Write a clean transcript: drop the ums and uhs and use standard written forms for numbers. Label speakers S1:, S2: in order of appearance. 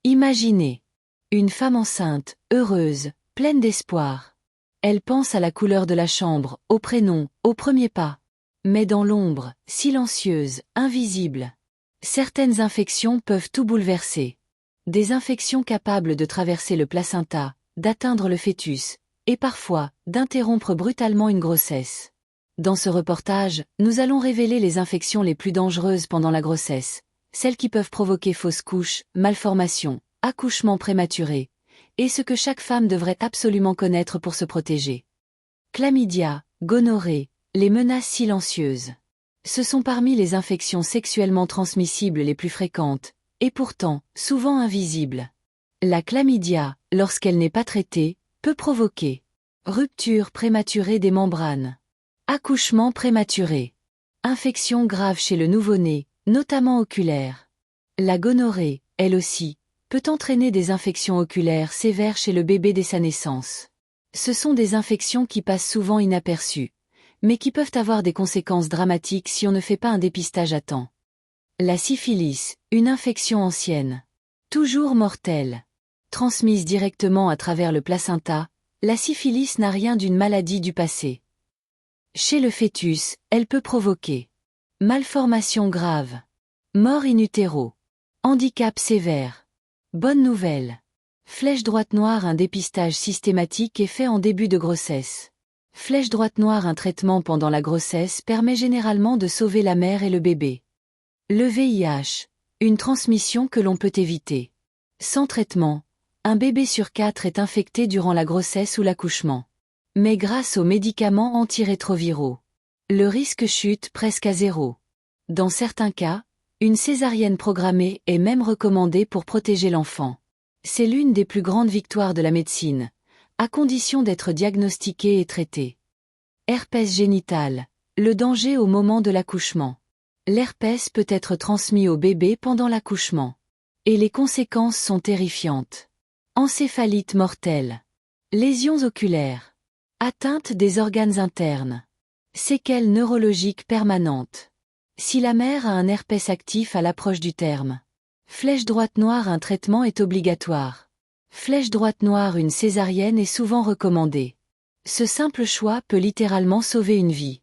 S1: Imaginez une femme enceinte, heureuse, pleine d'espoir. Elle pense à la couleur de la chambre, au prénom, au premier pas. Mais dans l'ombre, silencieuse, invisible, certaines infections peuvent tout bouleverser. Des infections capables de traverser le placenta, d'atteindre le fœtus, et parfois, d'interrompre brutalement une grossesse. Dans ce reportage, nous allons révéler les infections les plus dangereuses pendant la grossesse, celles qui peuvent provoquer fausses couches, malformations, accouchements prématurés, et ce que chaque femme devrait absolument connaître pour se protéger. Chlamydia, gonorrhée, les menaces silencieuses. Ce sont parmi les infections sexuellement transmissibles les plus fréquentes, et pourtant, souvent invisibles. La chlamydia, lorsqu'elle n'est pas traitée, peut provoquer rupture prématurée des membranes, accouchement prématuré, infection grave chez le nouveau-né, notamment oculaire. La gonorrhée, elle aussi, peut entraîner des infections oculaires sévères chez le bébé dès sa naissance. Ce sont des infections qui passent souvent inaperçues, mais qui peuvent avoir des conséquences dramatiques si on ne fait pas un dépistage à temps. La syphilis, une infection ancienne, toujours mortelle, transmise directement à travers le placenta, la syphilis n'a rien d'une maladie du passé. Chez le fœtus, elle peut provoquer malformation grave, mort in utero, handicap sévère. Bonne nouvelle. Flèche droite noire, un dépistage systématique est fait en début de grossesse. Flèche droite noire, un traitement pendant la grossesse permet généralement de sauver la mère et le bébé. Le VIH, une transmission que l'on peut éviter. Sans traitement, un bébé sur 4 est infecté durant la grossesse ou l'accouchement. Mais grâce aux médicaments antirétroviraux, le risque chute presque à zéro. Dans certains cas, une césarienne programmée est même recommandée pour protéger l'enfant. C'est l'une des plus grandes victoires de la médecine, à condition d'être diagnostiquée et traitée. Herpès génital, le danger au moment de l'accouchement. L'herpès peut être transmis au bébé pendant l'accouchement. Et les conséquences sont terrifiantes. Encéphalite mortelle. Lésions oculaires. Atteinte des organes internes. Séquelles neurologiques permanentes. Si la mère a un herpès actif à l'approche du terme. Flèche droite noire, un traitement est obligatoire. Flèche droite noire, une césarienne est souvent recommandée. Ce simple choix peut littéralement sauver une vie.